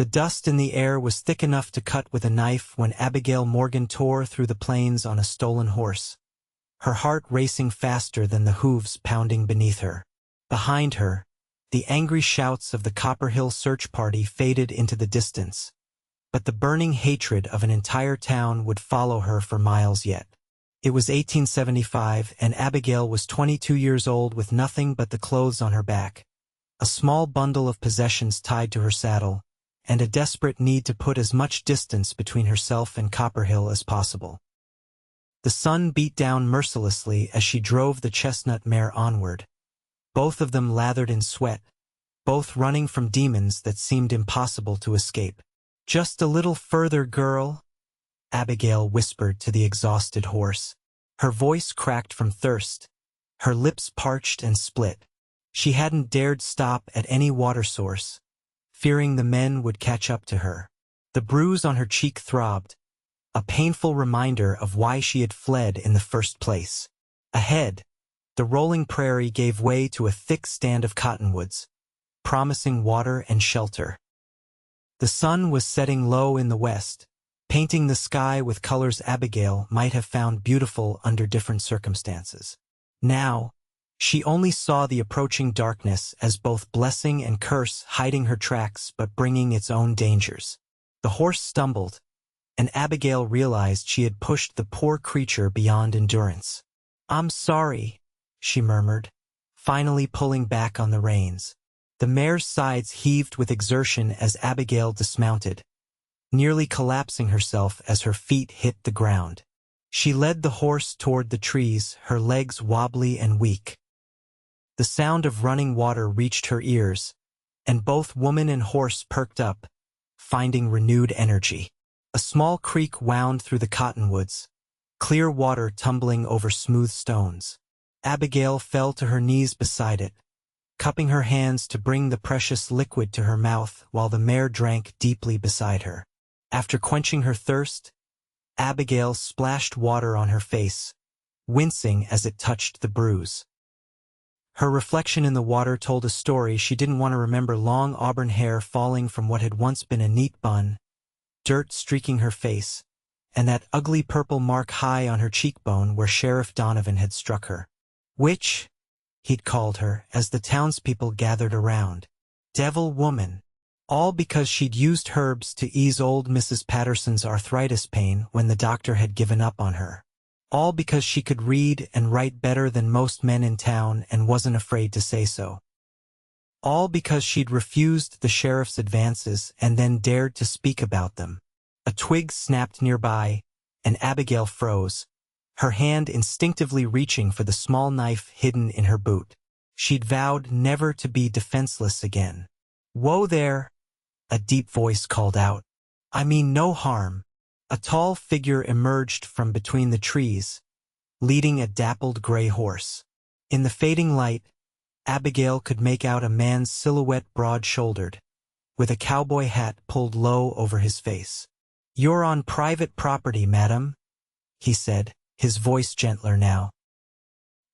The dust in the air was thick enough to cut with a knife when Abigail Morgan tore through the plains on a stolen horse, her heart racing faster than the hooves pounding beneath her. Behind her, the angry shouts of the Copper Hill search party faded into the distance, but the burning hatred of an entire town would follow her for miles yet. It was 1875, and Abigail was 22 years old with nothing but the clothes on her back, a small bundle of possessions tied to her saddle, and a desperate need to put as much distance between herself and Copper Hill as possible. The sun beat down mercilessly as she drove the chestnut mare onward, both of them lathered in sweat, both running from demons that seemed impossible to escape. "Just a little further, girl," Abigail whispered to the exhausted horse. Her voice cracked from thirst, her lips parched and split. She hadn't dared stop at any water source, fearing the men would catch up to her. The bruise on her cheek throbbed, a painful reminder of why she had fled in the first place. Ahead, the rolling prairie gave way to a thick stand of cottonwoods, promising water and shelter. The sun was setting low in the west, painting the sky with colors Abigail might have found beautiful under different circumstances. Now, she only saw the approaching darkness as both blessing and curse, hiding her tracks but bringing its own dangers. The horse stumbled, and Abigail realized she had pushed the poor creature beyond endurance. "I'm sorry," she murmured, finally pulling back on the reins. The mare's sides heaved with exertion as Abigail dismounted, nearly collapsing herself as her feet hit the ground. She led the horse toward the trees, her legs wobbly and weak. The sound of running water reached her ears, and both woman and horse perked up, finding renewed energy. A small creek wound through the cottonwoods, clear water tumbling over smooth stones. Abigail fell to her knees beside it, cupping her hands to bring the precious liquid to her mouth while the mare drank deeply beside her. After quenching her thirst, Abigail splashed water on her face, wincing as it touched the bruise. Her reflection in the water told a story she didn't want to remember: long auburn hair falling from what had once been a neat bun, dirt streaking her face, and that ugly purple mark high on her cheekbone where Sheriff Donovan had struck her. "Witch," he'd called her as the townspeople gathered around. "Devil woman." All because she'd used herbs to ease old Mrs. Patterson's arthritis pain when the doctor had given up on her. All because she could read and write better than most men in town and wasn't afraid to say so. All because she'd refused the sheriff's advances and then dared to speak about them. A twig snapped nearby, and Abigail froze, her hand instinctively reaching for the small knife hidden in her boot. She'd vowed never to be defenseless again. "Whoa there!" a deep voice called out. "I mean no harm." A tall figure emerged from between the trees, leading a dappled gray horse. In the fading light, Abigail could make out a man's silhouette, broad-shouldered, with a cowboy hat pulled low over his face. "You're on private property, madam," he said, his voice gentler now.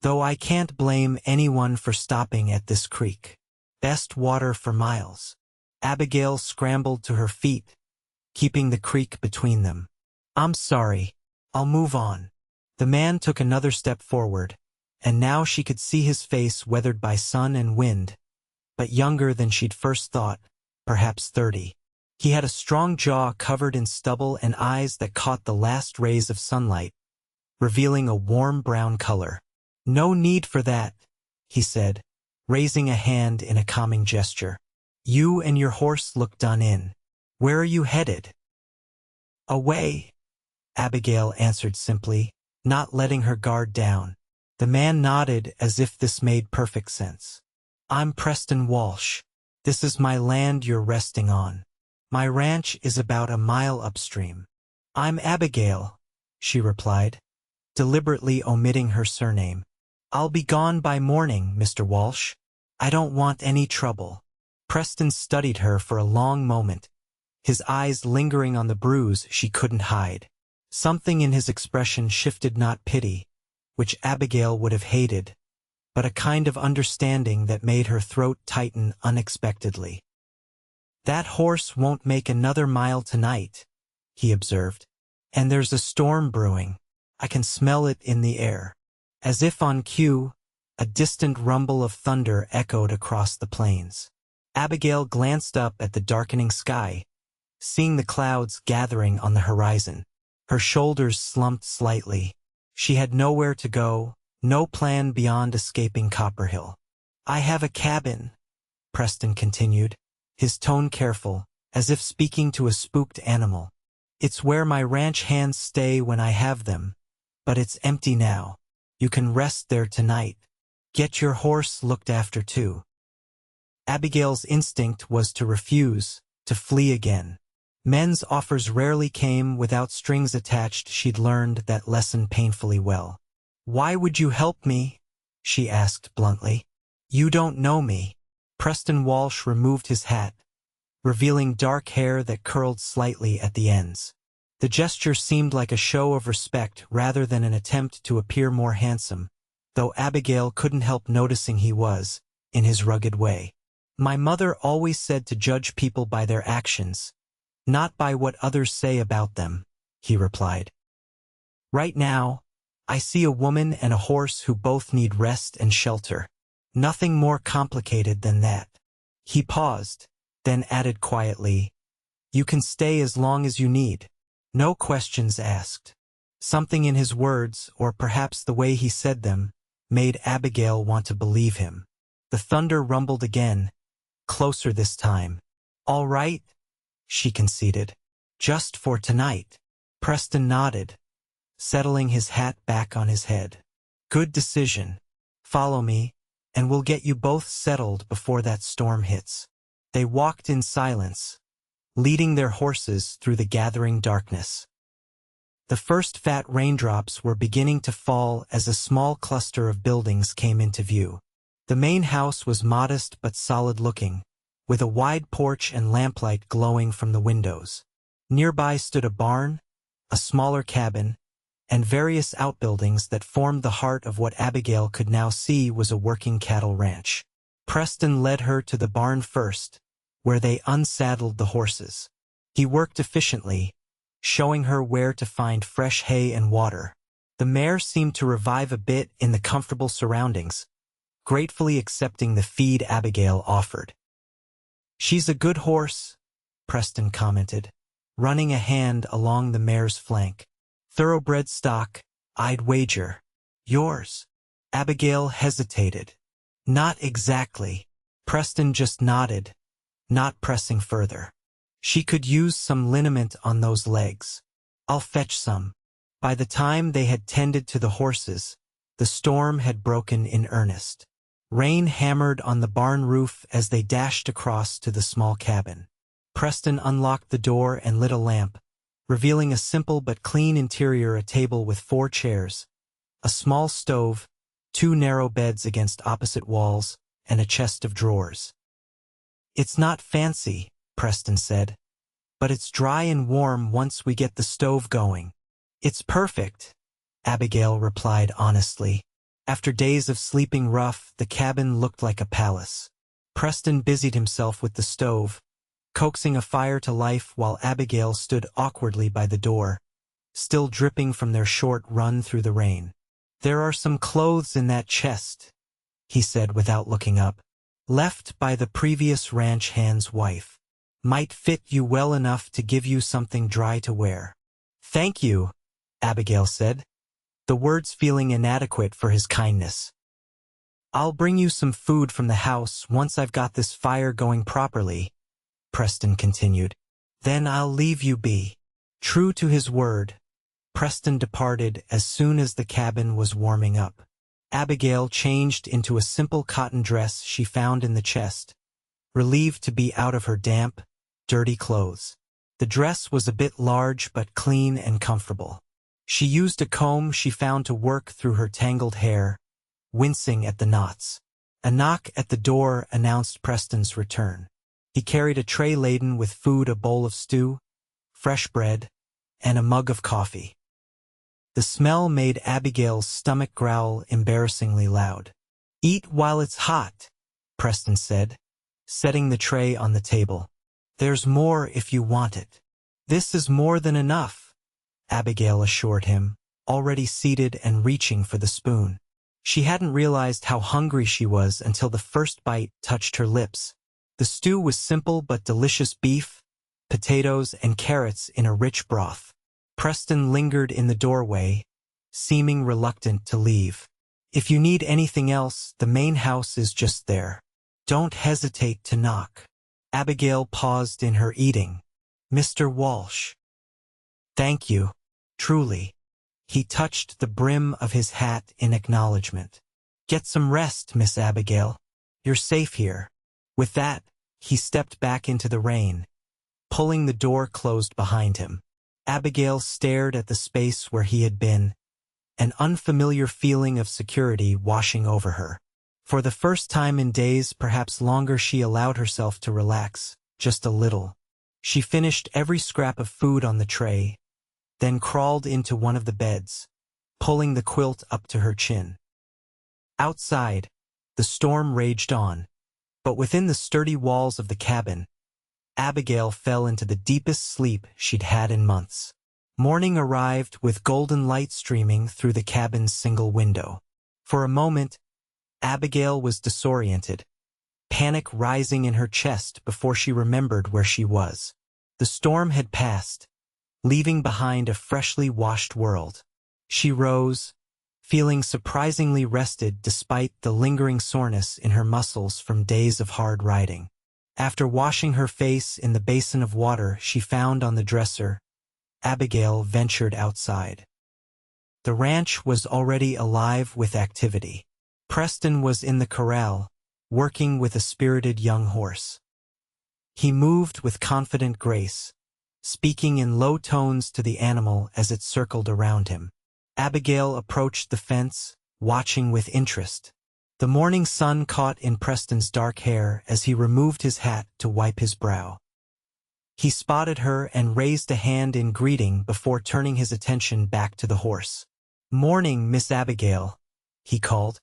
"Though I can't blame anyone for stopping at this creek. Best water for miles." Abigail scrambled to her feet, keeping the creek between them. "I'm sorry. I'll move on." The man took another step forward, and now she could see his face weathered by sun and wind, but younger than she'd first thought, perhaps 30. He had a strong jaw covered in stubble and eyes that caught the last rays of sunlight, revealing a warm brown color. "No need for that," he said, raising a hand in a calming gesture. "You and your horse look done in. Where are you headed?" "Away," Abigail answered simply, not letting her guard down. The man nodded as if this made perfect sense. "I'm Preston Walsh. This is my land you're resting on. My ranch is about a mile upstream." "I'm Abigail," she replied, deliberately omitting her surname. "I'll be gone by morning, Mr. Walsh. I don't want any trouble." Preston studied her for a long moment, his eyes lingering on the bruise she couldn't hide. Something in his expression shifted, not pity, which Abigail would have hated, but a kind of understanding that made her throat tighten unexpectedly. "That horse won't make another mile tonight," he observed. "And there's a storm brewing. I can smell it in the air." As if on cue, a distant rumble of thunder echoed across the plains. Abigail glanced up at the darkening sky, seeing the clouds gathering on the horizon. Her shoulders slumped slightly. She had nowhere to go, no plan beyond escaping Copperhill. "I have a cabin," Preston continued, his tone careful, as if speaking to a spooked animal. "It's where my ranch hands stay when I have them, but it's empty now. You can rest there tonight. Get your horse looked after too." Abigail's instinct was to refuse, to flee again. Men's offers rarely came without strings attached. She'd learned that lesson painfully well. "Why would you help me?" she asked bluntly. "You don't know me." Preston Walsh removed his hat, revealing dark hair that curled slightly at the ends. The gesture seemed like a show of respect rather than an attempt to appear more handsome, though Abigail couldn't help noticing he was, in his rugged way. "My mother always said to judge people by their actions, not by what others say about them," he replied. "Right now, I see a woman and a horse who both need rest and shelter. Nothing more complicated than that." He paused, then added quietly, "You can stay as long as you need. No questions asked." Something in his words, or perhaps the way he said them, made Abigail want to believe him. The thunder rumbled again, closer this time. "All right," she conceded. "Just for tonight." Preston nodded, settling his hat back on his head. "Good decision. Follow me, and we'll get you both settled before that storm hits." They walked in silence, leading their horses through the gathering darkness. The first fat raindrops were beginning to fall as a small cluster of buildings came into view. The main house was modest but solid-looking, with a wide porch and lamplight glowing from the windows. Nearby stood a barn, a smaller cabin, and various outbuildings that formed the heart of what Abigail could now see was a working cattle ranch. Preston led her to the barn first, where they unsaddled the horses. He worked efficiently, showing her where to find fresh hay and water. The mare seemed to revive a bit in the comfortable surroundings, gratefully accepting the feed Abigail offered. "She's a good horse," Preston commented, running a hand along the mare's flank. "Thoroughbred stock, I'd wager. Yours?" Abigail hesitated. "Not exactly." Preston just nodded, not pressing further. "She could use some liniment on those legs. I'll fetch some." By the time they had tended to the horses, the storm had broken in earnest. Rain hammered on the barn roof as they dashed across to the small cabin. Preston unlocked the door and lit a lamp, revealing a simple but clean interior: a table with 4 chairs, a small stove, 2 narrow beds against opposite walls, and a chest of drawers. "It's not fancy," Preston said, "but it's dry and warm once we get the stove going." "It's perfect," Abigail replied honestly. After days of sleeping rough, the cabin looked like a palace. Preston busied himself with the stove, coaxing a fire to life while Abigail stood awkwardly by the door, still dripping from their short run through the rain. "There are some clothes in that chest," he said without looking up, "left by the previous ranch hand's wife. Might fit you well enough to give you something dry to wear." "Thank you," Abigail said, the words feeling inadequate for his kindness. "I'll bring you some food from the house once I've got this fire going properly," Preston continued. "Then I'll leave you be." True to his word, Preston departed as soon as the cabin was warming up. Abigail changed into a simple cotton dress she found in the chest, relieved to be out of her damp, dirty clothes. The dress was a bit large but clean and comfortable. She used a comb she found to work through her tangled hair, wincing at the knots. A knock at the door announced Preston's return. He carried a tray laden with food: a bowl of stew, fresh bread, and a mug of coffee. The smell made Abigail's stomach growl embarrassingly loud. "Eat while it's hot," Preston said, setting the tray on the table. There's more if you want it. This is more than enough, Abigail assured him, already seated and reaching for the spoon. She hadn't realized how hungry she was until the first bite touched her lips. The stew was simple but delicious: beef, potatoes, and carrots in a rich broth. Preston lingered in the doorway, seeming reluctant to leave. If you need anything else, the main house is just there. Don't hesitate to knock. Abigail paused in her eating. Mr. Walsh. Thank you, truly. He touched the brim of his hat in acknowledgement. Get some rest, Miss Abigail. You're safe here. With that, he stepped back into the rain, pulling the door closed behind him. Abigail stared at the space where he had been, an unfamiliar feeling of security washing over her. For the first time in days, perhaps longer, she allowed herself to relax, just a little. She finished every scrap of food on the tray, then crawled into one of the beds, pulling the quilt up to her chin. Outside, the storm raged on, but within the sturdy walls of the cabin, Abigail fell into the deepest sleep she'd had in months. Morning arrived with golden light streaming through the cabin's single window. For a moment, Abigail was disoriented, panic rising in her chest before she remembered where she was. The storm had passed, leaving behind a freshly washed world. She rose, feeling surprisingly rested despite the lingering soreness in her muscles from days of hard riding. After washing her face in the basin of water she found on the dresser, Abigail ventured outside. The ranch was already alive with activity. Preston was in the corral, working with a spirited young horse. He moved with confident grace, speaking in low tones to the animal as it circled around him. Abigail approached the fence, watching with interest. The morning sun caught in Preston's dark hair as he removed his hat to wipe his brow. He spotted her and raised a hand in greeting before turning his attention back to the horse. "Morning, Miss Abigail," he called.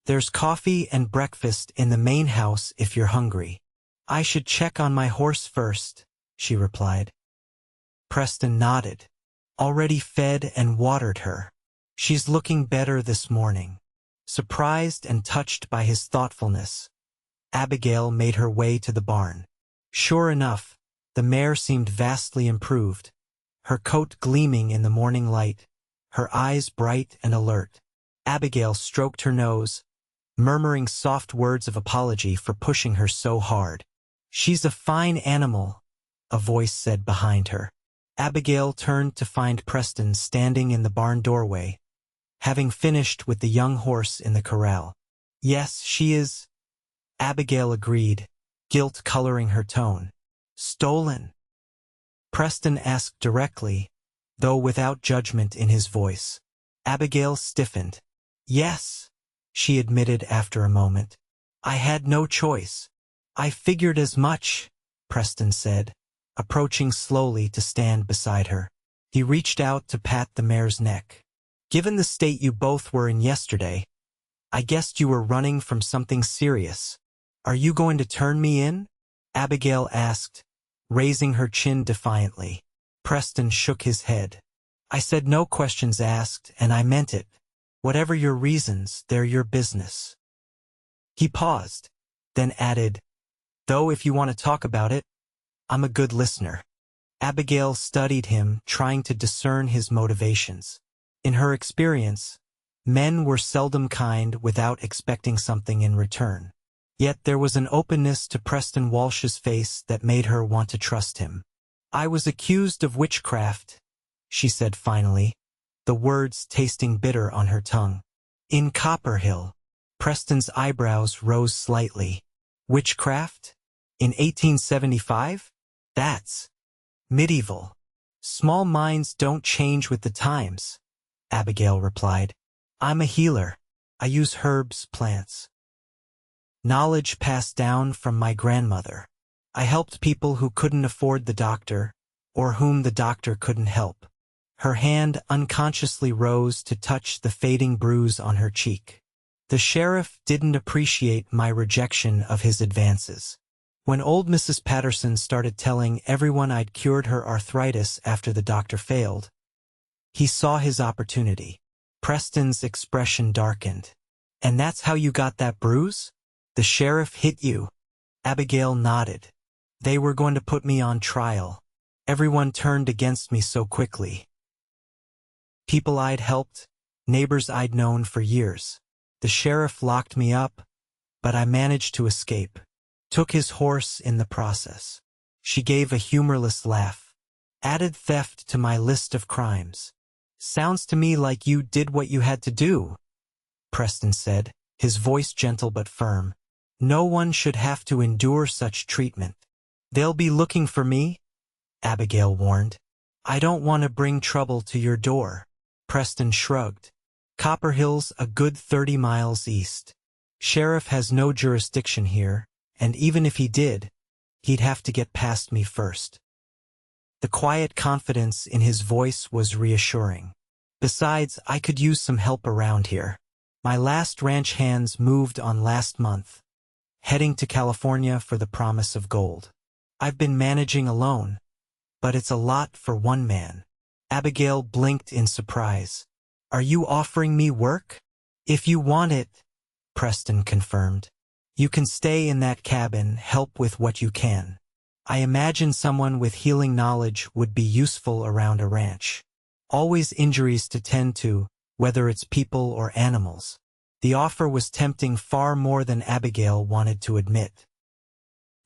"There's coffee and breakfast in the main house if you're hungry." "I should check on my horse first," she replied. Preston nodded. "Already fed and watered her. She's looking better this morning." Surprised and touched by his thoughtfulness, Abigail made her way to the barn. Sure enough, the mare seemed vastly improved, her coat gleaming in the morning light, her eyes bright and alert. Abigail stroked her nose, murmuring soft words of apology for pushing her so hard. "She's a fine animal," a voice said behind her. Abigail turned to find Preston standing in the barn doorway, having finished with the young horse in the corral. "Yes, she is," Abigail agreed, guilt coloring her tone. "Stolen?" Preston asked directly, though without judgment in his voice. Abigail stiffened. "Yes," she admitted after a moment. "I had no choice." "I figured as much," Preston said, approaching slowly to stand beside her. He reached out to pat the mare's neck. "Given the state you both were in yesterday, I guessed you were running from something serious. Are you going to turn me in?" Abigail asked, raising her chin defiantly. Preston shook his head. "I said no questions asked, and I meant it. Whatever your reasons, they're your business." He paused, then added, "Though if you want to talk about it, I'm a good listener." Abigail studied him, trying to discern his motivations. In her experience, men were seldom kind without expecting something in return. Yet there was an openness to Preston Walsh's face that made her want to trust him. "I was accused of witchcraft," she said finally, the words tasting bitter on her tongue. "In Copperhill." Preston's eyebrows rose slightly. "Witchcraft? In 1875? That's medieval." "Small minds don't change with the times," Abigail replied. "I'm a healer. I use herbs, plants. Knowledge passed down from my grandmother. I helped people who couldn't afford the doctor, or whom the doctor couldn't help." Her hand unconsciously rose to touch the fading bruise on her cheek. "The sheriff didn't appreciate my rejection of his advances. When old Mrs. Patterson started telling everyone I'd cured her arthritis after the doctor failed, he saw his opportunity. Preston's expression darkened. "And that's how you got that bruise? The sheriff hit you?" Abigail nodded. "They were going to put me on trial. Everyone turned against me so quickly. People I'd helped, neighbors I'd known for years. The sheriff locked me up, but I managed to escape. Took his horse in the process." She gave a humorless laugh. "Added theft to my list of crimes. Sounds to me like you did what you had to do," Preston said, his voice gentle but firm. "No one should have to endure such treatment." "They'll be looking for me," Abigail warned. "I don't want to bring trouble to your door." Preston shrugged. "Copperhill's a good 30 miles east. Sheriff has no jurisdiction here, and even if he did, he'd have to get past me first." The quiet confidence in his voice was reassuring. "Besides, I could use some help around here. My last ranch hands moved on last month, heading to California for the promise of gold. I've been managing alone, but it's a lot for one man." Abigail blinked in surprise. "Are you offering me work?" "If you want it," Preston confirmed. "You can stay in that cabin, help with what you can. I imagine someone with healing knowledge would be useful around a ranch. Always injuries to tend to, whether it's people or animals." The offer was tempting far more than Abigail wanted to admit.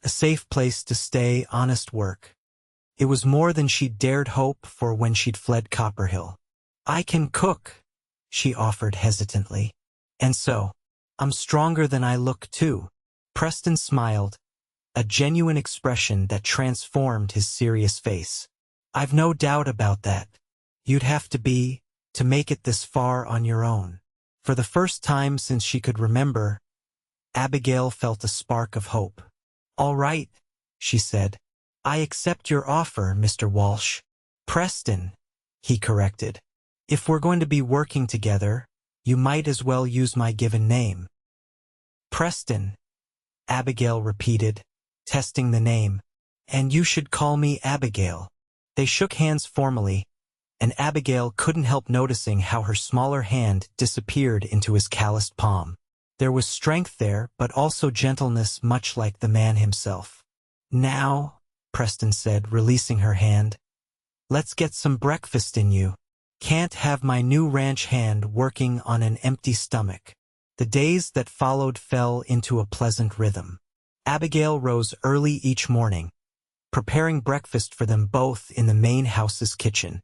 A safe place to stay, honest work. It was more than she'd dared hope for when she'd fled Copperhill. "I can cook," she offered hesitantly. "And so, I'm stronger than I look, too." Preston smiled, a genuine expression that transformed his serious face. "I've no doubt about that. You'd have to make it this far on your own." For the first time since she could remember, Abigail felt a spark of hope. "All right," she said. "I accept your offer, Mr. Walsh." "Preston," he corrected. "If we're going to be working together, you might as well use my given name." "Preston," Abigail repeated, testing the name. "And you should call me Abigail." They shook hands formally, and Abigail couldn't help noticing how her smaller hand disappeared into his calloused palm. There was strength there, but also gentleness, much like the man himself. "Now," Preston said, releasing her hand, "let's get some breakfast in you. Can't have my new ranch hand working on an empty stomach." The days that followed fell into a pleasant rhythm. Abigail rose early each morning, preparing breakfast for them both in the main house's kitchen.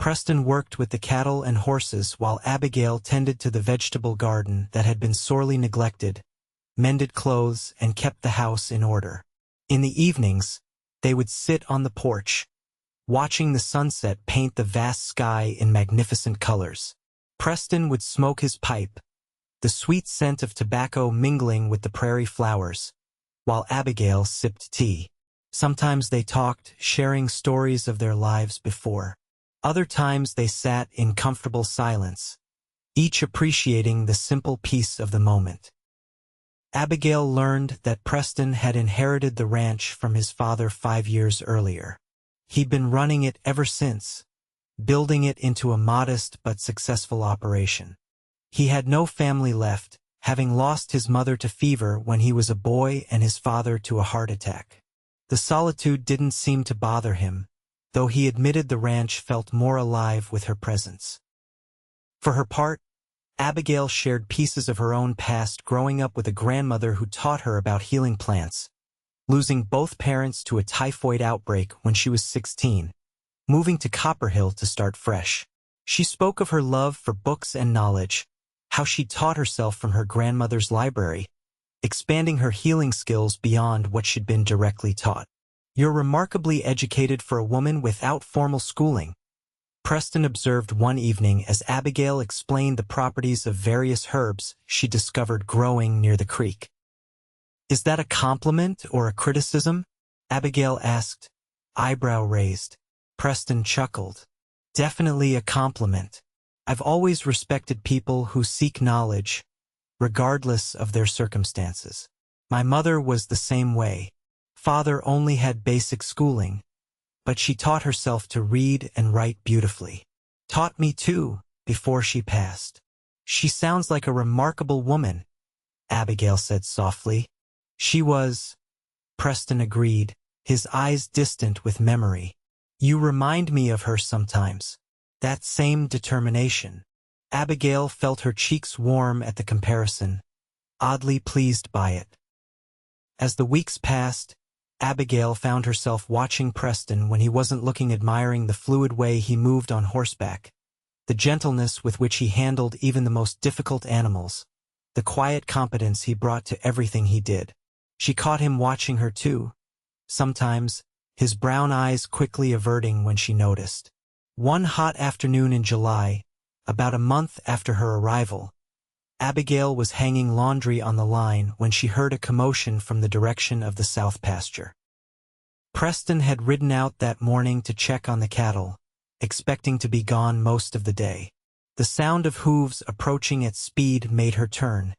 Preston worked with the cattle and horses while Abigail tended to the vegetable garden that had been sorely neglected, mended clothes, and kept the house in order. In the evenings, they would sit on the porch, watching the sunset paint the vast sky in magnificent colors. Preston would smoke his pipe, the sweet scent of tobacco mingling with the prairie flowers, while Abigail sipped tea. Sometimes they talked, sharing stories of their lives before. Other times they sat in comfortable silence, each appreciating the simple peace of the moment. Abigail learned that Preston had inherited the ranch from his father 5 years earlier. He'd been running it ever since, building it into a modest but successful operation. He had no family left, having lost his mother to fever when he was a boy and his father to a heart attack. The solitude didn't seem to bother him, though he admitted the ranch felt more alive with her presence. For her part, Abigail shared pieces of her own past, growing up with a grandmother who taught her about healing plants, losing both parents to a typhoid outbreak when she was 16, moving to Copperhill to start fresh. She spoke of her love for books and knowledge, how she taught herself from her grandmother's library, expanding her healing skills beyond what she'd been directly taught. "You're remarkably educated for a woman without formal schooling," Preston observed one evening as Abigail explained the properties of various herbs she discovered growing near the creek. "Is that a compliment or a criticism?" Abigail asked, eyebrow raised. Preston chuckled. "Definitely a compliment. I've always respected people who seek knowledge, regardless of their circumstances." My mother was the same way. Father only had basic schooling, but she taught herself to read and write beautifully. Taught me too, before she passed. She sounds like a remarkable woman, Abigail said softly. She was, Preston agreed, his eyes distant with memory. You remind me of her sometimes. That same determination. Abigail felt her cheeks warm at the comparison, oddly pleased by it. As the weeks passed, Abigail found herself watching Preston when he wasn't looking, admiring the fluid way he moved on horseback, the gentleness with which he handled even the most difficult animals, the quiet competence he brought to everything he did. She caught him watching her too, sometimes, his brown eyes quickly averting when she noticed. One hot afternoon in July, about a month after her arrival, Abigail was hanging laundry on the line when she heard a commotion from the direction of the south pasture. Preston had ridden out that morning to check on the cattle, expecting to be gone most of the day. The sound of hooves approaching at speed made her turn,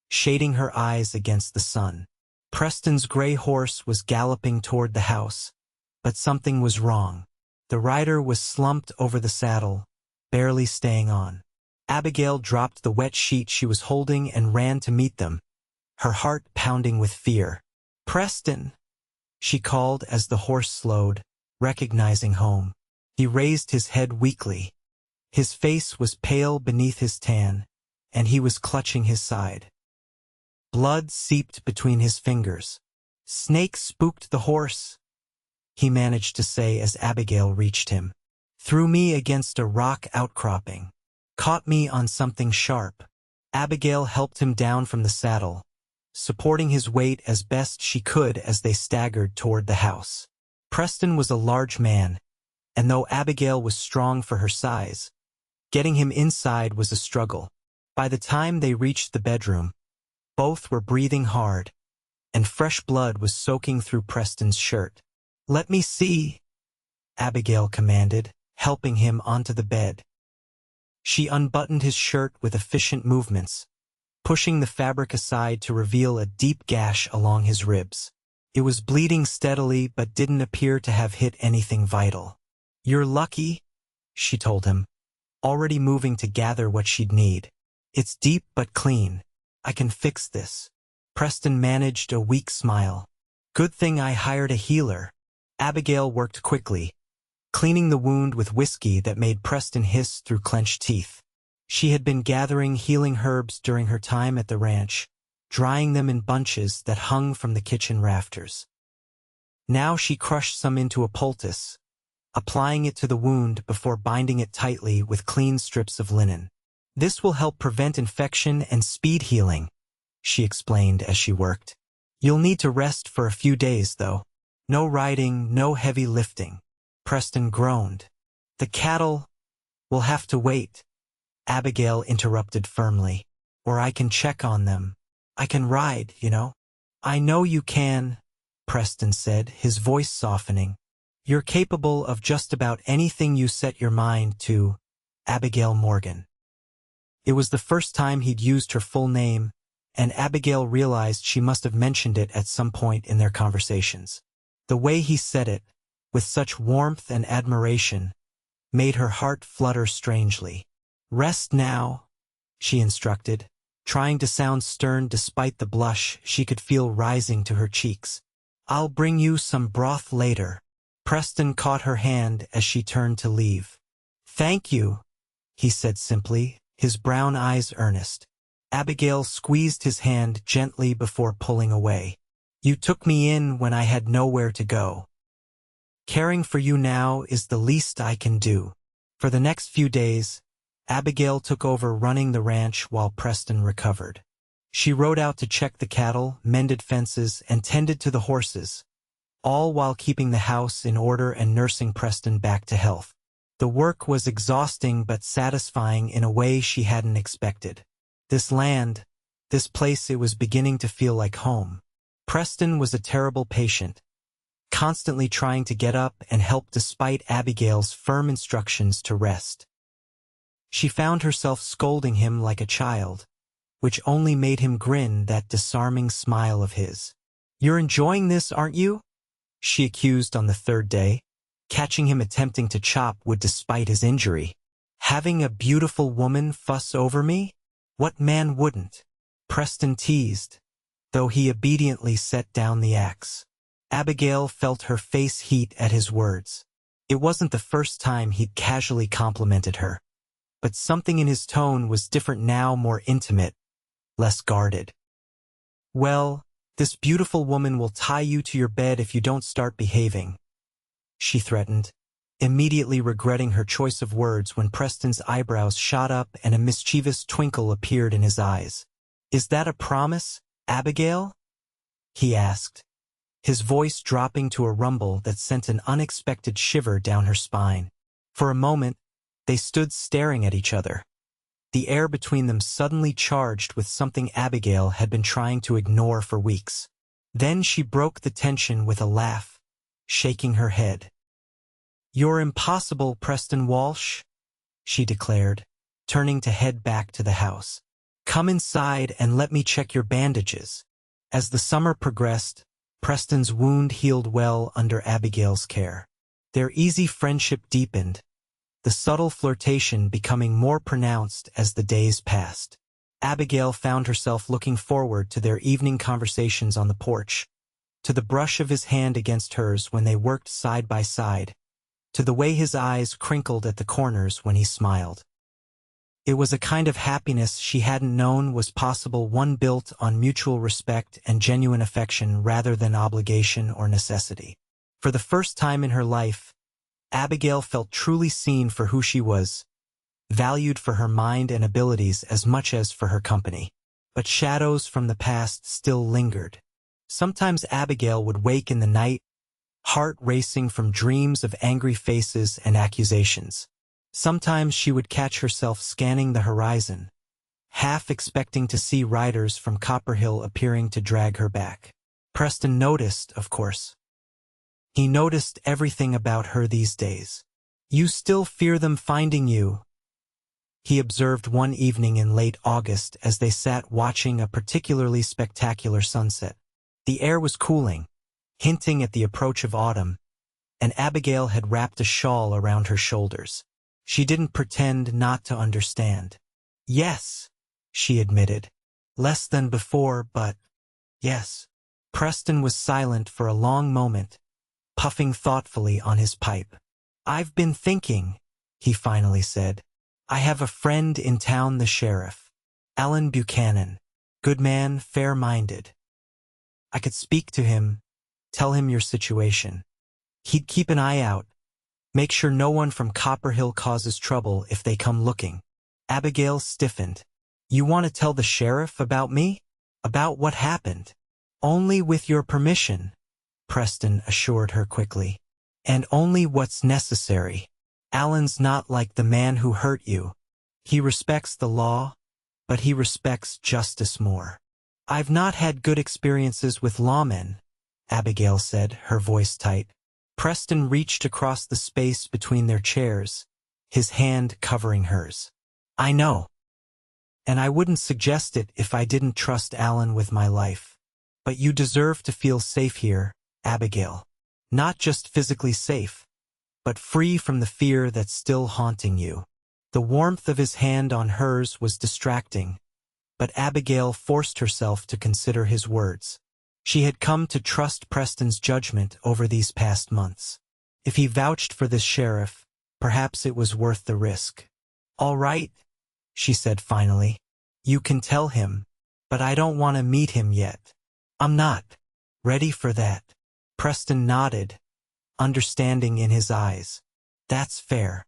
shading her eyes against the sun. Preston's gray horse was galloping toward the house, but something was wrong. The rider was slumped over the saddle, barely staying on. Abigail dropped the wet sheet she was holding and ran to meet them, her heart pounding with fear. "Preston!" she called as the horse slowed, recognizing home. He raised his head weakly. His face was pale beneath his tan, and he was clutching his side. Blood seeped between his fingers. "Snake spooked the horse," he managed to say as Abigail reached him. "Threw me against a rock outcropping. Caught me on something sharp." Abigail helped him down from the saddle, supporting his weight as best she could as they staggered toward the house. Preston was a large man, and though Abigail was strong for her size, getting him inside was a struggle. By the time they reached the bedroom, both were breathing hard, and fresh blood was soaking through Preston's shirt. "Let me see," Abigail commanded, helping him onto the bed. She unbuttoned his shirt with efficient movements, pushing the fabric aside to reveal a deep gash along his ribs. It was bleeding steadily but didn't appear to have hit anything vital. "You're lucky," she told him, already moving to gather what she'd need. "It's deep but clean. I can fix this." Preston managed a weak smile. "Good thing I hired a healer." Abigail worked quickly, cleaning the wound with whiskey that made Preston hiss through clenched teeth. She had been gathering healing herbs during her time at the ranch, drying them in bunches that hung from the kitchen rafters. Now she crushed some into a poultice, applying it to the wound before binding it tightly with clean strips of linen. "This will help prevent infection and speed healing," she explained as she worked. "You'll need to rest for a few days, though. No riding, no heavy lifting." Preston groaned. "The cattle will have to wait," Abigail interrupted firmly. "Or I can check on them. I can ride, you know." "I know you can," Preston said, his voice softening. "You're capable of just about anything you set your mind to, Abigail Morgan." It was the first time he'd used her full name, and Abigail realized she must have mentioned it at some point in their conversations. The way he said it, with such warmth and admiration, made her heart flutter strangely. "Rest now," she instructed, trying to sound stern despite the blush she could feel rising to her cheeks. "I'll bring you some broth later." Preston caught her hand as she turned to leave. "Thank you," he said simply, his brown eyes earnest. Abigail squeezed his hand gently before pulling away. "You took me in when I had nowhere to go. Caring for you now is the least I can do." For the next few days, Abigail took over running the ranch while Preston recovered. She rode out to check the cattle, mended fences, and tended to the horses, all while keeping the house in order and nursing Preston back to health. The work was exhausting but satisfying in a way she hadn't expected. This land, this place, it was beginning to feel like home. Preston was a terrible patient, constantly trying to get up and help despite Abigail's firm instructions to rest. She found herself scolding him like a child, which only made him grin that disarming smile of his. "You're enjoying this, aren't you?" she accused on the third day, catching him attempting to chop wood despite his injury. "Having a beautiful woman fuss over me? What man wouldn't?" Preston teased, though he obediently set down the axe. Abigail felt her face heat at his words. It wasn't the first time he'd casually complimented her, but something in his tone was different now, more intimate, less guarded. "Well, this beautiful woman will tie you to your bed if you don't start behaving," she threatened, immediately regretting her choice of words when Preston's eyebrows shot up and a mischievous twinkle appeared in his eyes. "Is that a promise, Abigail?" he asked, his voice dropping to a rumble that sent an unexpected shiver down her spine. For a moment, they stood staring at each other, the air between them suddenly charged with something Abigail had been trying to ignore for weeks. Then she broke the tension with a laugh, shaking her head. "You're impossible, Preston Walsh," she declared, turning to head back to the house. "Come inside and let me check your bandages." As the summer progressed, Preston's wound healed well under Abigail's care. Their easy friendship deepened, the subtle flirtation becoming more pronounced as the days passed. Abigail found herself looking forward to their evening conversations on the porch, to the brush of his hand against hers when they worked side by side, to the way his eyes crinkled at the corners when he smiled. It was a kind of happiness she hadn't known was possible, one built on mutual respect and genuine affection rather than obligation or necessity. For the first time in her life, Abigail felt truly seen for who she was, valued for her mind and abilities as much as for her company. But shadows from the past still lingered. Sometimes Abigail would wake in the night, heart racing from dreams of angry faces and accusations. Sometimes she would catch herself scanning the horizon, half expecting to see riders from Copperhill appearing to drag her back. Preston noticed, of course. He noticed everything about her these days. "You still fear them finding you," he observed one evening in late August as they sat watching a particularly spectacular sunset. The air was cooling, hinting at the approach of autumn, and Abigail had wrapped a shawl around her shoulders. She didn't pretend not to understand. "Yes," she admitted. "Less than before, but yes." Preston was silent for a long moment, puffing thoughtfully on his pipe. "I've been thinking," he finally said. "I have a friend in town, the sheriff, Alan Buchanan. Good man, fair-minded. I could speak to him, tell him your situation. He'd keep an eye out, make sure no one from Copperhill causes trouble if they come looking." Abigail stiffened. "You want to tell the sheriff about me? About what happened?" "Only with your permission," Preston assured her quickly. "And only what's necessary. Alan's not like the man who hurt you. He respects the law, but he respects justice more." "I've not had good experiences with lawmen," Abigail said, her voice tight. Preston reached across the space between their chairs, his hand covering hers. "I know. And I wouldn't suggest it if I didn't trust Alan with my life. But you deserve to feel safe here, Abigail. Not just physically safe, but free from the fear that's still haunting you." The warmth of his hand on hers was distracting, but Abigail forced herself to consider his words. She had come to trust Preston's judgment over these past months. If he vouched for this sheriff, perhaps it was worth the risk. "All right," she said finally. "You can tell him, but I don't want to meet him yet. I'm not ready for that." Preston nodded, understanding in his eyes. "That's fair.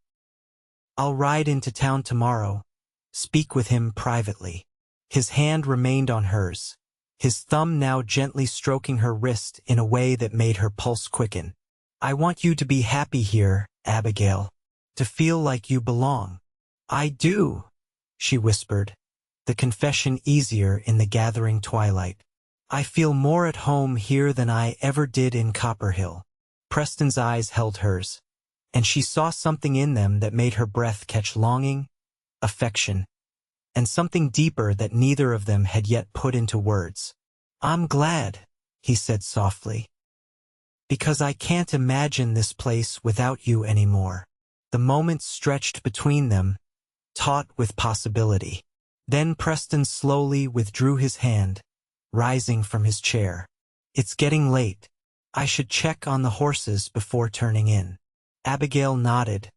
I'll ride into town tomorrow, speak with him privately." His hand remained on hers, his thumb now gently stroking her wrist in a way that made her pulse quicken. "I want you to be happy here, Abigail, to feel like you belong." "I do," she whispered, the confession easier in the gathering twilight. "I feel more at home here than I ever did in Copperhill." Preston's eyes held hers, and she saw something in them that made her breath catch longing, affection, and something deeper that neither of them had yet put into words. "I'm glad," he said softly, "because I can't imagine this place without you anymore." The moments stretched between them, taut with possibility. Then Preston slowly withdrew his hand, rising from his chair. "It's getting late. I should check on the horses before turning in." Abigail nodded,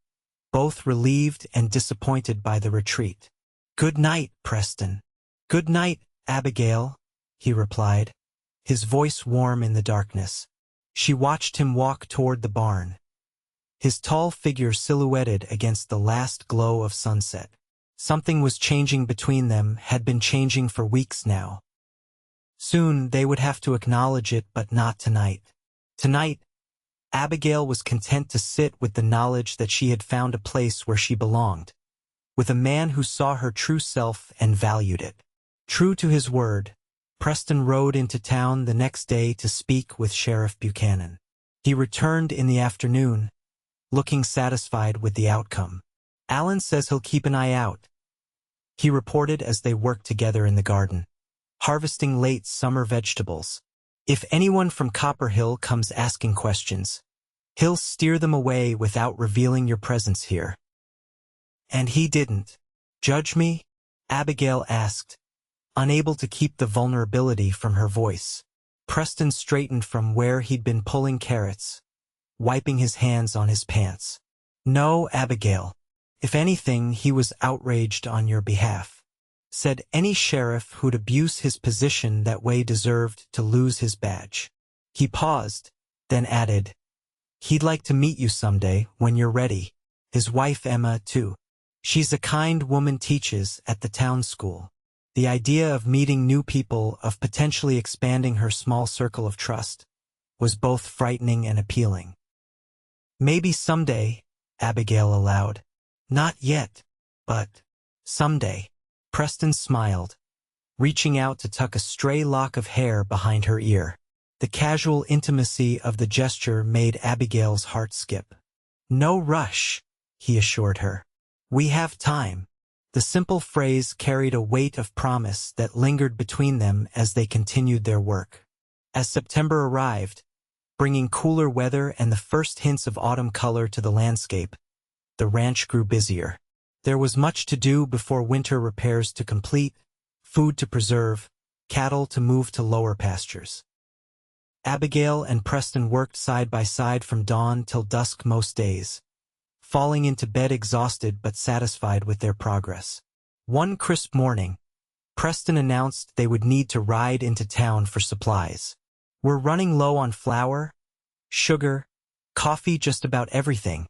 both relieved and disappointed by the retreat. "Good night, Preston." "Good night, Abigail," he replied, his voice warm in the darkness. She watched him walk toward the barn, his tall figure silhouetted against the last glow of sunset. Something was changing between them, had been changing for weeks now. Soon they would have to acknowledge it, but not tonight. Tonight, Abigail was content to sit with the knowledge that she had found a place where she belonged, with a man who saw her true self and valued it. True to his word, Preston rode into town the next day to speak with Sheriff Buchanan. He returned in the afternoon, looking satisfied with the outcome. "Alan says he'll keep an eye out," he reported as they worked together in the garden, harvesting late summer vegetables. "If anyone from Copper Hill comes asking questions, he'll steer them away without revealing your presence here." "And he didn't judge me?" Abigail asked, unable to keep the vulnerability from her voice. Preston straightened from where he'd been pulling carrots, wiping his hands on his pants. "No, Abigail. If anything, he was outraged on your behalf. Said any sheriff who'd abuse his position that way deserved to lose his badge." He paused, then added, "He'd like to meet you someday when you're ready. His wife Emma, too. She's a kind woman, teaches at the town school." The idea of meeting new people, of potentially expanding her small circle of trust, was both frightening and appealing. "Maybe someday," Abigail allowed. "Not yet, but someday." Preston smiled, reaching out to tuck a stray lock of hair behind her ear. The casual intimacy of the gesture made Abigail's heart skip. "No rush," he assured her. "We have time." The simple phrase carried a weight of promise that lingered between them as they continued their work. As September arrived, bringing cooler weather and the first hints of autumn color to the landscape, the ranch grew busier. There was much to do before winter repairs to complete, food to preserve, cattle to move to lower pastures. Abigail and Preston worked side by side from dawn till dusk most days, falling into bed exhausted but satisfied with their progress. One crisp morning, Preston announced they would need to ride into town for supplies. "We're running low on flour, sugar, coffee, just about everything,"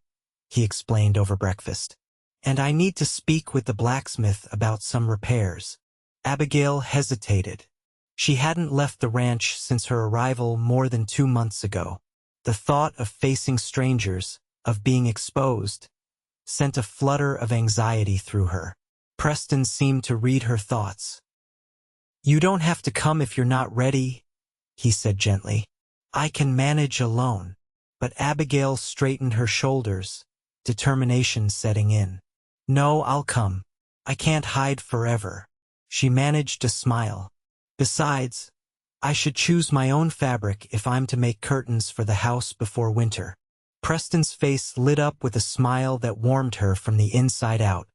he explained over breakfast. "And I need to speak with the blacksmith about some repairs." Abigail hesitated. She hadn't left the ranch since her arrival more than 2 months ago. The thought of facing strangers, of being exposed, sent a flutter of anxiety through her. Preston seemed to read her thoughts. "You don't have to come if you're not ready," he said gently. "I can manage alone." But Abigail straightened her shoulders, determination setting in. "No, I'll come. I can't hide forever." She managed to smile. "Besides, I should choose my own fabric if I'm to make curtains for the house before winter." Preston's face lit up with a smile that warmed her from the inside out.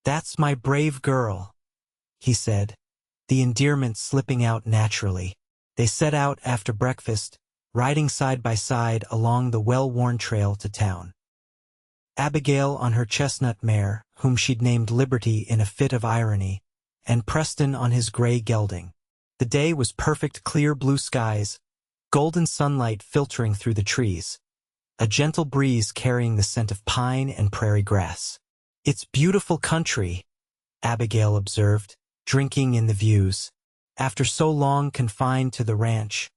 "That's my brave girl," he said, the endearment slipping out naturally. They set out after breakfast, riding side by side along the well-worn trail to town. Abigail on her chestnut mare, whom she'd named Liberty in a fit of irony, and Preston on his gray gelding. The day was perfect, clear blue skies, golden sunlight filtering through the trees, a gentle breeze carrying the scent of pine and prairie grass. "It's beautiful country," Abigail observed, drinking in the views. After so long confined to the ranch,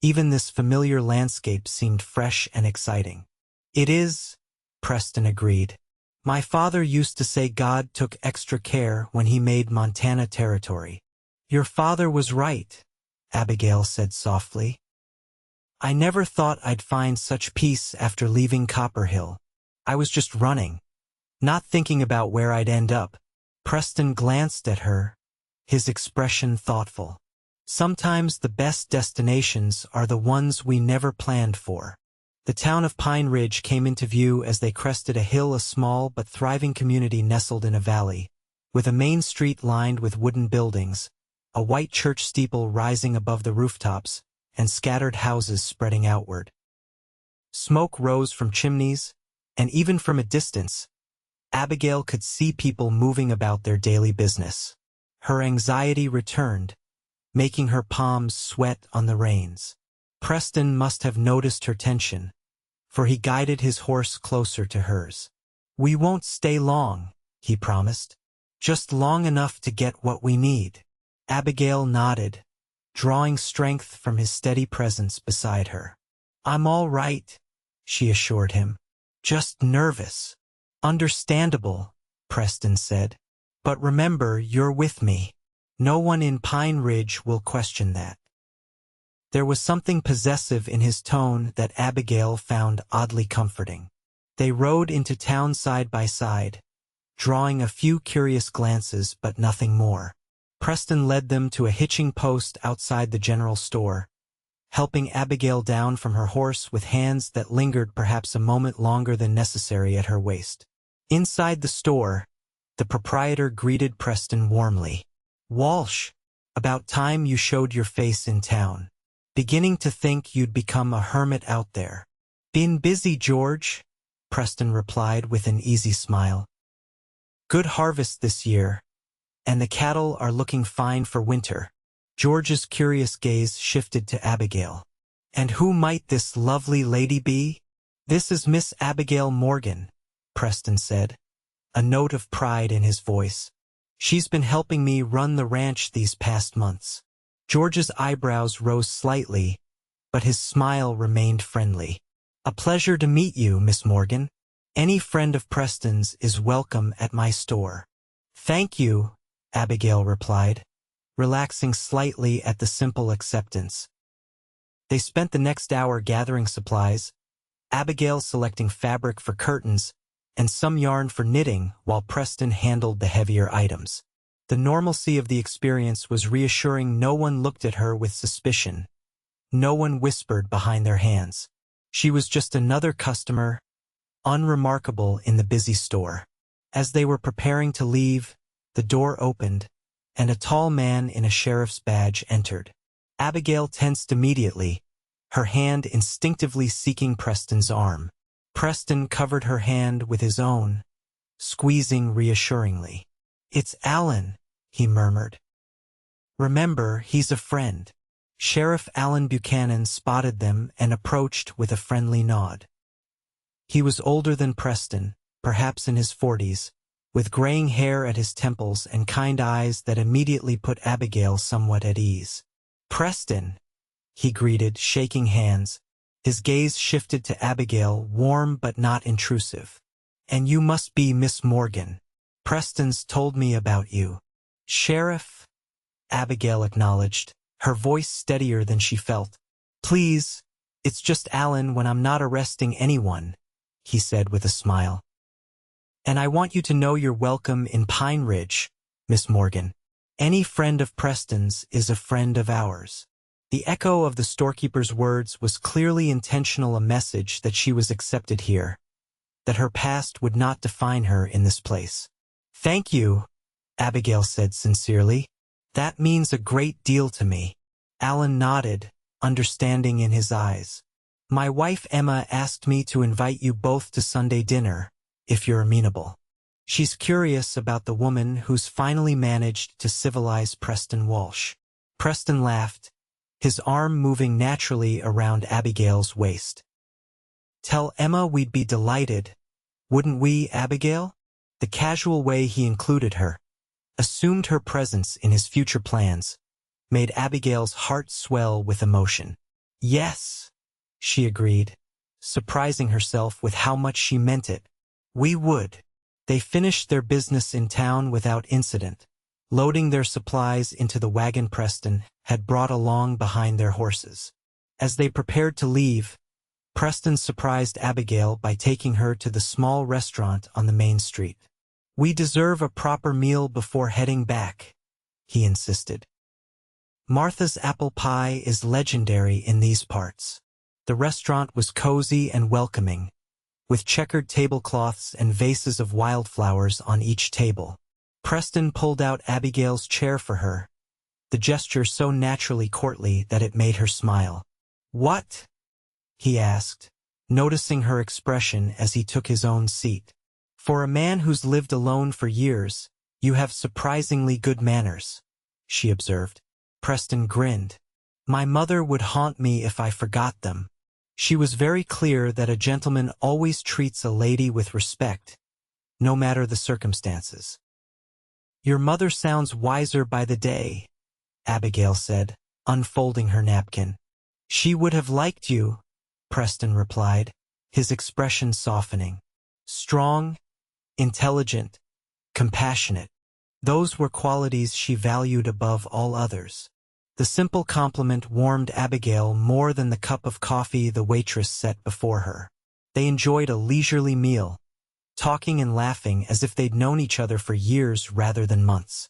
even this familiar landscape seemed fresh and exciting. "It is," Preston agreed. "My father used to say God took extra care when he made Montana territory." "Your father was right," Abigail said softly. "I never thought I'd find such peace after leaving Copper Hill. I was just running, not thinking about where I'd end up, Preston glanced at her, his expression thoughtful. Sometimes the best destinations are the ones we never planned for. The town of Pine Ridge came into view as they crested a hill, a small but thriving community nestled in a valley, with a main street lined with wooden buildings, a white church steeple rising above the rooftops, and scattered houses spreading outward. Smoke rose from chimneys, and even from a distance, Abigail could see people moving about their daily business. Her anxiety returned, making her palms sweat on the reins. Preston must have noticed her tension, for he guided his horse closer to hers. "We won't stay long," he promised. "Just long enough to get what we need." Abigail nodded, drawing strength from his steady presence beside her. "I'm all right," she assured him. "Just nervous." "Understandable," Preston said. "But remember, you're with me. No one in Pine Ridge will question that." There was something possessive in his tone that Abigail found oddly comforting. They rode into town side by side, drawing a few curious glances but nothing more. Preston led them to a hitching post outside the general store, helping Abigail down from her horse with hands that lingered perhaps a moment longer than necessary at her waist. Inside the store, the proprietor greeted Preston warmly. "Walsh, about time you showed your face in town. Beginning to think you'd become a hermit out there." "Been busy, George," Preston replied with an easy smile. "Good harvest this year, and the cattle are looking fine for winter." George's curious gaze shifted to Abigail. "And who might this lovely lady be?" "This is Miss Abigail Morgan," Preston said, a note of pride in his voice. "She's been helping me run the ranch these past months." George's eyebrows rose slightly, but his smile remained friendly. "A pleasure to meet you, Miss Morgan. Any friend of Preston's is welcome at my store." "Thank you," Abigail replied, relaxing slightly at the simple acceptance. They spent the next hour gathering supplies, Abigail selecting fabric for curtains and some yarn for knitting while Preston handled the heavier items. The normalcy of the experience was reassuring. No one looked at her with suspicion. No one whispered behind their hands. She was just another customer, unremarkable in the busy store. As they were preparing to leave, the door opened, and a tall man in a sheriff's badge entered. Abigail tensed immediately, her hand instinctively seeking Preston's arm. Preston covered her hand with his own, squeezing reassuringly. "It's Alan," he murmured. "Remember, he's a friend." Sheriff Alan Buchanan spotted them and approached with a friendly nod. He was older than Preston, perhaps in his 40s, with graying hair at his temples and kind eyes that immediately put Abigail somewhat at ease. "Preston," he greeted, shaking hands. His gaze shifted to Abigail, warm but not intrusive. "And you must be Miss Morgan. Preston's told me about you." "Sheriff," Abigail acknowledged, her voice steadier than she felt. "Please, it's just Alan when I'm not arresting anyone," he said with a smile. "And I want you to know you're welcome in Pine Ridge, Miss Morgan. Any friend of Preston's is a friend of ours." The echo of the storekeeper's words was clearly intentional, a message that she was accepted here, that her past would not define her in this place. "Thank you," Abigail said sincerely. "That means a great deal to me." Alan nodded, understanding in his eyes. "My wife Emma asked me to invite you both to Sunday dinner, if you're amenable. She's curious about the woman who's finally managed to civilize Preston Walsh." Preston laughed, his arm moving naturally around Abigail's waist. "Tell Emma we'd be delighted, wouldn't we, Abigail?" The casual way he included her, assumed her presence in his future plans, made Abigail's heart swell with emotion. "Yes," she agreed, surprising herself with how much she meant it. "We would." They finished their business in town without incident, loading their supplies into the wagon Preston had brought along behind their horses. As they prepared to leave, Preston surprised Abigail by taking her to the small restaurant on the main street. "We deserve a proper meal before heading back," he insisted. Martha's apple pie is legendary in these parts. The restaurant was cozy and welcoming, with checkered tablecloths and vases of wildflowers on each table. Preston pulled out Abigail's chair for her, the gesture so naturally courtly that it made her smile. "What?" he asked, noticing her expression as he took his own seat. "For a man who's lived alone for years, you have surprisingly good manners," she observed. Preston grinned. "My mother would haunt me if I forgot them. She was very clear that a gentleman always treats a lady with respect, no matter the circumstances." "Your mother sounds wiser by the day," Abigail said, unfolding her napkin. "She would have liked you," Preston replied, his expression softening. "Strong, intelligent, compassionate. Those were qualities she valued above all others." The simple compliment warmed Abigail more than the cup of coffee the waitress set before her. They enjoyed a leisurely meal, talking and laughing as if they'd known each other for years rather than months.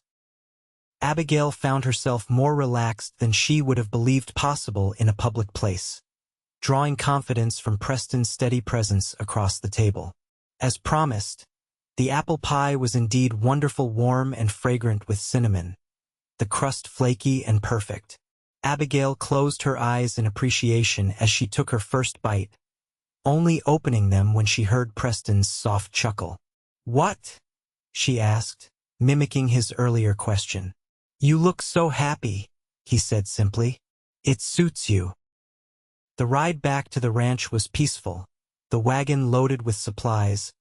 Abigail found herself more relaxed than she would have believed possible in a public place, drawing confidence from Preston's steady presence across the table. As promised, the apple pie was indeed wonderful, warm and fragrant with cinnamon, the crust flaky and perfect. Abigail closed her eyes in appreciation as she took her first bite, only opening them when she heard Preston's soft chuckle. "What?" she asked, mimicking his earlier question. "You look so happy," he said simply. "It suits you." The ride back to the ranch was peaceful, the wagon loaded with supplies,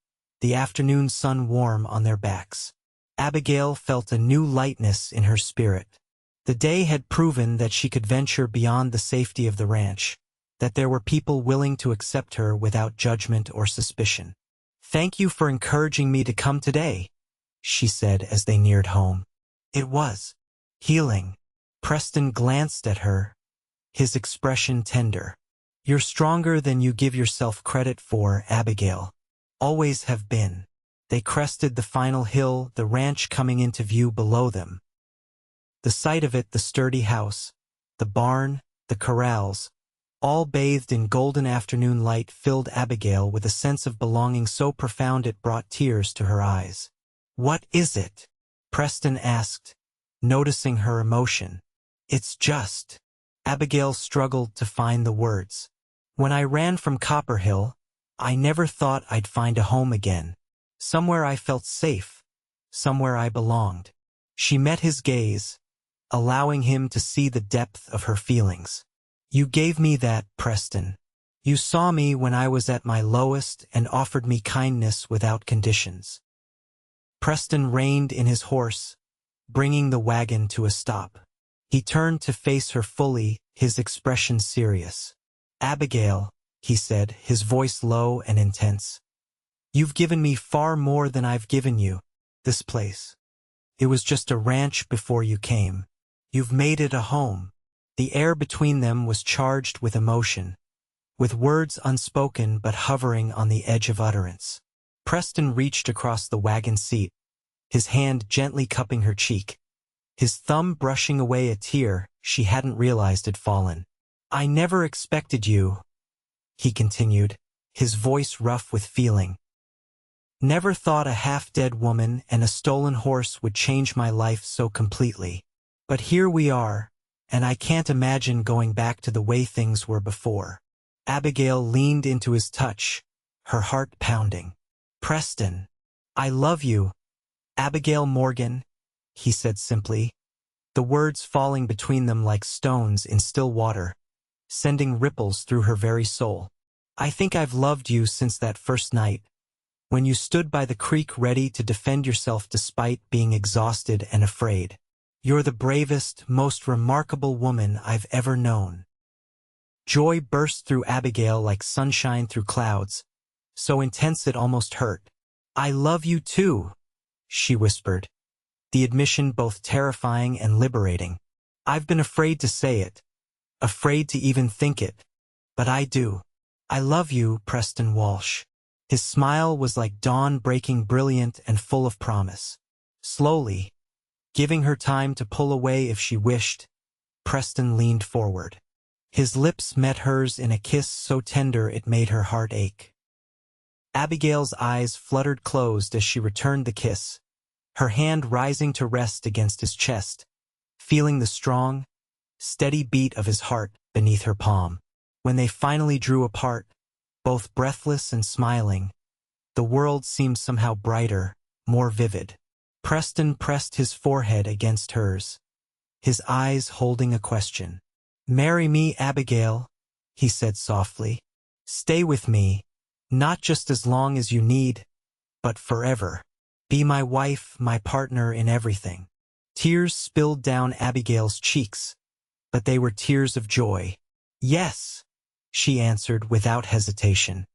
the afternoon sun warm on their backs. Abigail felt a new lightness in her spirit. The day had proven that she could venture beyond the safety of the ranch, that there were people willing to accept her without judgment or suspicion. "Thank you for encouraging me to come today," she said as they neared home. "It was healing." Preston glanced at her, his expression tender. "You're stronger than you give yourself credit for, Abigail. Always have been." They crested the final hill, the ranch coming into view below them. The sight of it, the sturdy house, the barn, the corrals, all bathed in golden afternoon light, filled Abigail with a sense of belonging so profound it brought tears to her eyes. "What is it?" Preston asked, noticing her emotion. "It's just..." Abigail struggled to find the words. "When I ran from Copperhill, I never thought I'd find a home again. Somewhere I felt safe, somewhere I belonged." She met his gaze, allowing him to see the depth of her feelings. "You gave me that, Preston. You saw me when I was at my lowest and offered me kindness without conditions." Preston reined in his horse, bringing the wagon to a stop. He turned to face her fully, his expression serious. "Abigail," he said, his voice low and intense, "you've given me far more than I've given you. This place. It was just a ranch before you came. You've made it a home." The air between them was charged with emotion, with words unspoken but hovering on the edge of utterance. Preston reached across the wagon seat, his hand gently cupping her cheek, his thumb brushing away a tear she hadn't realized had fallen. "I never expected you," he continued, his voice rough with feeling. "Never thought a half-dead woman and a stolen horse would change my life so completely. But here we are, and I can't imagine going back to the way things were before." Abigail leaned into his touch, her heart pounding. "Preston, I love you, Abigail Morgan," he said simply, the words falling between them like stones in still water, sending ripples through her very soul. "I think I've loved you since that first night, when you stood by the creek ready to defend yourself despite being exhausted and afraid. You're the bravest, most remarkable woman I've ever known." Joy burst through Abigail like sunshine through clouds, so intense it almost hurt. "I love you too," she whispered, the admission both terrifying and liberating. "I've been afraid to say it, afraid to even think it, but I do. I love you, Preston Walsh." His smile was like dawn breaking, brilliant and full of promise. Slowly, giving her time to pull away if she wished, Preston leaned forward. His lips met hers in a kiss so tender it made her heart ache. Abigail's eyes fluttered closed as she returned the kiss, her hand rising to rest against his chest, feeling the strong, steady beat of his heart beneath her palm. When they finally drew apart, both breathless and smiling, the world seemed somehow brighter, more vivid. Preston pressed his forehead against hers, his eyes holding a question. "Marry me, Abigail," he said softly. "Stay with me, not just as long as you need, but forever. Be my wife, my partner in everything." Tears spilled down Abigail's cheeks, but they were tears of joy. "Yes," she answered without hesitation.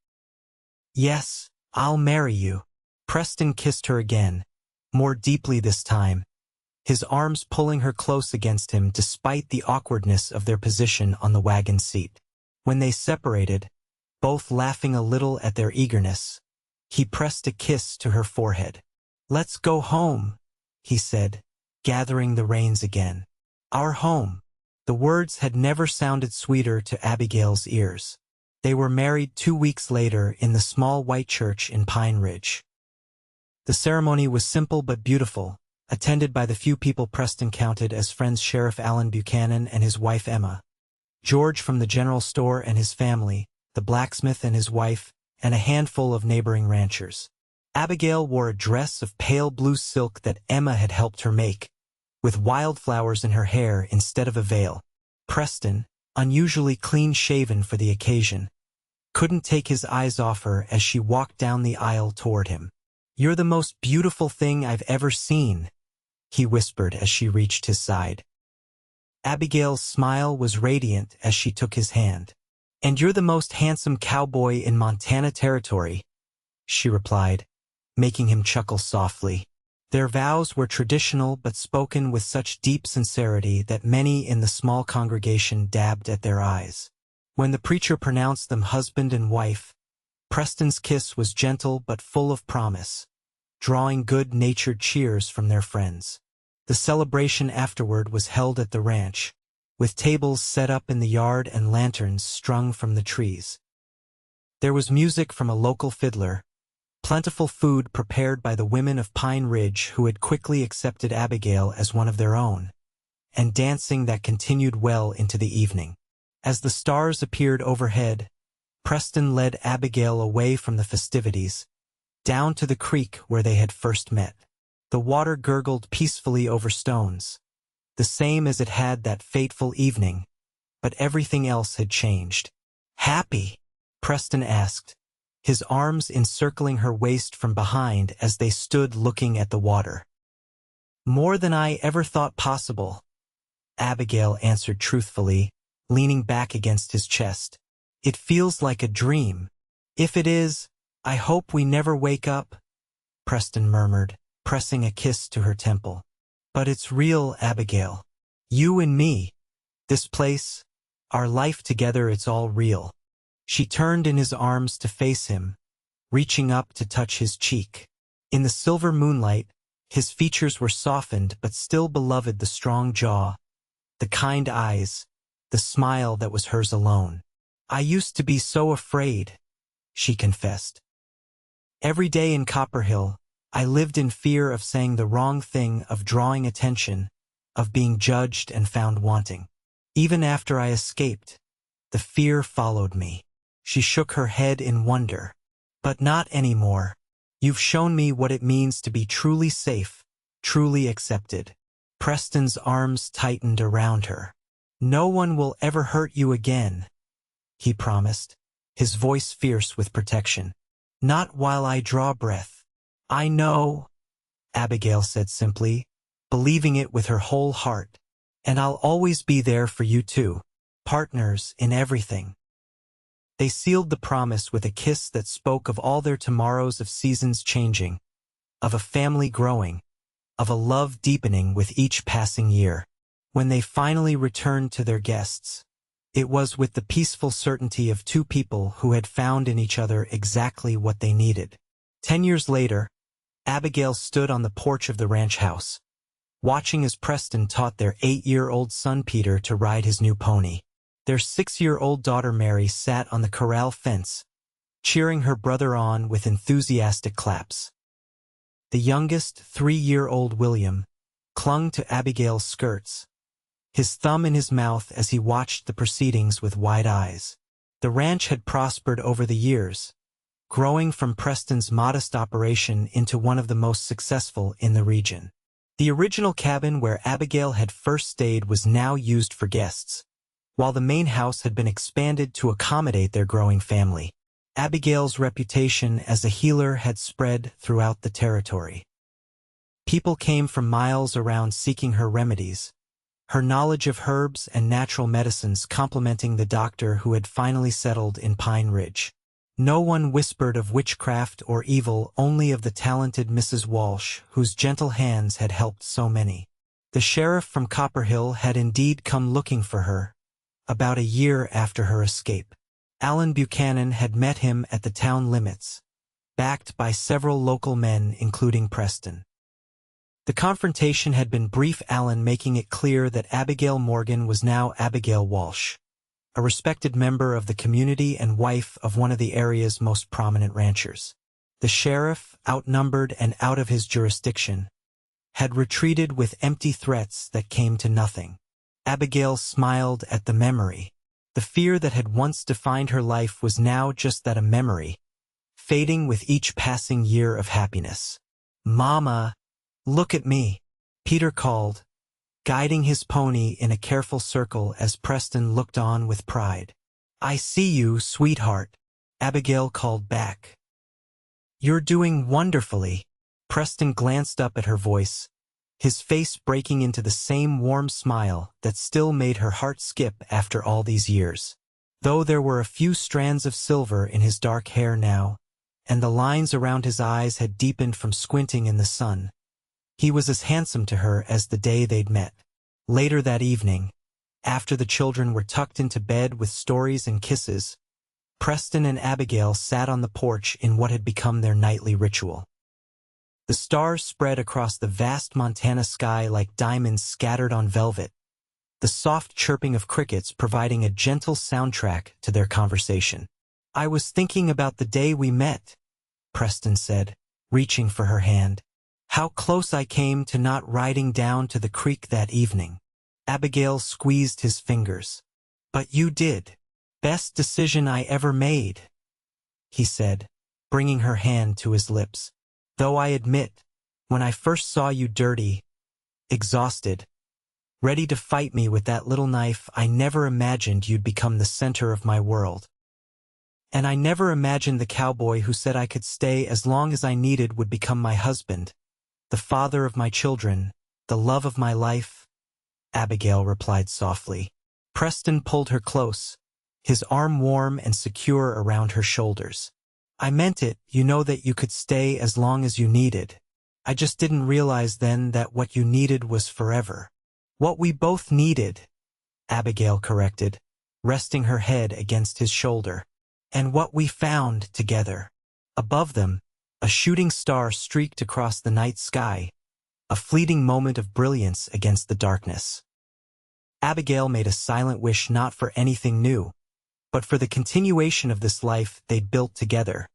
"Yes, I'll marry you." Preston kissed her again, more deeply this time, his arms pulling her close against him despite the awkwardness of their position on the wagon seat. When they separated, both laughing a little at their eagerness, he pressed a kiss to her forehead. "Let's go home," he said, gathering the reins again. "Our home." The words had never sounded sweeter to Abigail's ears. They were married 2 weeks later in the small white church in Pine Ridge. The ceremony was simple but beautiful, attended by the few people Preston counted as friends: Sheriff Alan Buchanan and his wife Emma, George from the general store and his family, the blacksmith and his wife, and a handful of neighboring ranchers. Abigail wore a dress of pale blue silk that Emma had helped her make, with wildflowers in her hair instead of a veil. Preston, unusually clean-shaven for the occasion, couldn't take his eyes off her as she walked down the aisle toward him. "You're the most beautiful thing I've ever seen," he whispered as she reached his side. Abigail's smile was radiant as she took his hand. "And you're the most handsome cowboy in Montana Territory," she replied, making him chuckle softly. Their vows were traditional but spoken with such deep sincerity that many in the small congregation dabbed at their eyes. When the preacher pronounced them husband and wife, Preston's kiss was gentle but full of promise, drawing good-natured cheers from their friends. The celebration afterward was held at the ranch, with tables set up in the yard and lanterns strung from the trees. There was music from a local fiddler, plentiful food prepared by the women of Pine Ridge who had quickly accepted Abigail as one of their own, and dancing that continued well into the evening. As the stars appeared overhead, Preston led Abigail away from the festivities, down to the creek where they had first met. The water gurgled peacefully over stones, the same as it had that fateful evening, but everything else had changed. "Happy?" Preston asked, his arms encircling her waist from behind as they stood looking at the water. "More than I ever thought possible," Abigail answered truthfully, leaning back against his chest. "It feels like a dream. If it is, I hope we never wake up," Preston murmured, pressing a kiss to her temple. "But it's real, Abigail. You and me. This place, our life together, it's all real." She turned in his arms to face him, reaching up to touch his cheek. In the silver moonlight, his features were softened but still beloved: the strong jaw, the kind eyes, the smile that was hers alone. "I used to be so afraid," she confessed. "Every day in Copperhill, I lived in fear of saying the wrong thing, of drawing attention, of being judged and found wanting. Even after I escaped, the fear followed me." She shook her head in wonder. "But not anymore. You've shown me what it means to be truly safe, truly accepted." Preston's arms tightened around her. "No one will ever hurt you again," he promised, his voice fierce with protection. "Not while I draw breath." "I know," Abigail said simply, believing it with her whole heart. "And I'll always be there for you too, partners in everything." They sealed the promise with a kiss that spoke of all their tomorrows, of seasons changing, of a family growing, of a love deepening with each passing year. When they finally returned to their guests, It was with the peaceful certainty of two people who had found in each other exactly what they needed. 10 years later, Abigail stood on the porch of the ranch house, watching as Preston taught their 8-year-old son Peter to ride his new pony. Their 6-year-old daughter Mary sat on the corral fence, cheering her brother on with enthusiastic claps. The youngest, 3-year-old William, clung to Abigail's skirts, his thumb in his mouth as he watched the proceedings with wide eyes. The ranch had prospered over the years, growing from Preston's modest operation into one of the most successful in the region. The original cabin where Abigail had first stayed was now used for guests, while the main house had been expanded to accommodate their growing family. Abigail's reputation as a healer had spread throughout the territory. People came from miles around seeking her remedies, her knowledge of herbs and natural medicines complementing the doctor who had finally settled in Pine Ridge. No one whispered of witchcraft or evil, only of the talented Mrs. Walsh, whose gentle hands had helped so many. The sheriff from Copperhill had indeed come looking for her, about a year after her escape. Alan Buchanan had met him at the town limits, backed by several local men including Preston. The confrontation had been brief, Alan making it clear that Abigail Morgan was now Abigail Walsh, a respected member of the community and wife of one of the area's most prominent ranchers. The sheriff, outnumbered and out of his jurisdiction, had retreated with empty threats that came to nothing. Abigail smiled at the memory. The fear that had once defined her life was now just that, a memory, fading with each passing year of happiness. "Mama, look at me," Peter called, guiding his pony in a careful circle as Preston looked on with pride. "I see you, sweetheart," Abigail called back. "You're doing wonderfully." Preston glanced up at her voice, his face breaking into the same warm smile that still made her heart skip after all these years. Though there were a few strands of silver in his dark hair now, and the lines around his eyes had deepened from squinting in the sun, he was as handsome to her as the day they'd met. Later that evening, after the children were tucked into bed with stories and kisses, Preston and Abigail sat on the porch in what had become their nightly ritual. The stars spread across the vast Montana sky like diamonds scattered on velvet, the soft chirping of crickets providing a gentle soundtrack to their conversation. "I was thinking about the day we met," Preston said, reaching for her hand. "How close I came to not riding down to the creek that evening." Abigail squeezed his fingers. "But you did. Best decision I ever made," he said, bringing her hand to his lips. "Though I admit, when I first saw you dirty, exhausted, ready to fight me with that little knife, I never imagined you'd become the center of my world. And I never imagined the cowboy who said I could stay as long as I needed would become my husband, the father of my children, the love of my life," Abigail replied softly. Preston pulled her close, his arm warm and secure around her shoulders. "I meant it, you know, that you could stay as long as you needed. I just didn't realize then that what you needed was forever." "What we both needed," Abigail corrected, resting her head against his shoulder. "And what we found together." Above them, a shooting star streaked across the night sky, a fleeting moment of brilliance against the darkness. Abigail made a silent wish, not for anything new, but for the continuation of this life they'd built together.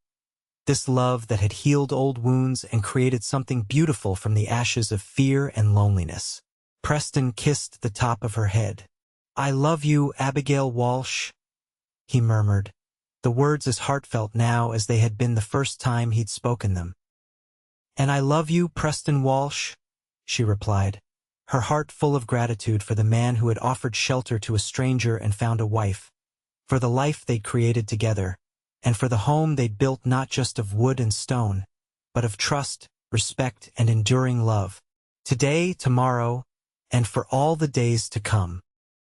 This love that had healed old wounds and created something beautiful from the ashes of fear and loneliness. Preston kissed the top of her head. "I love you, Abigail Walsh," he murmured, the words as heartfelt now as they had been the first time he'd spoken them. "And I love you, Preston Walsh," she replied, her heart full of gratitude for the man who had offered shelter to a stranger and found a wife, for the life they'd created together, and for the home they'd built not just of wood and stone, but of trust, respect, and enduring love, today, tomorrow, and for all the days to come.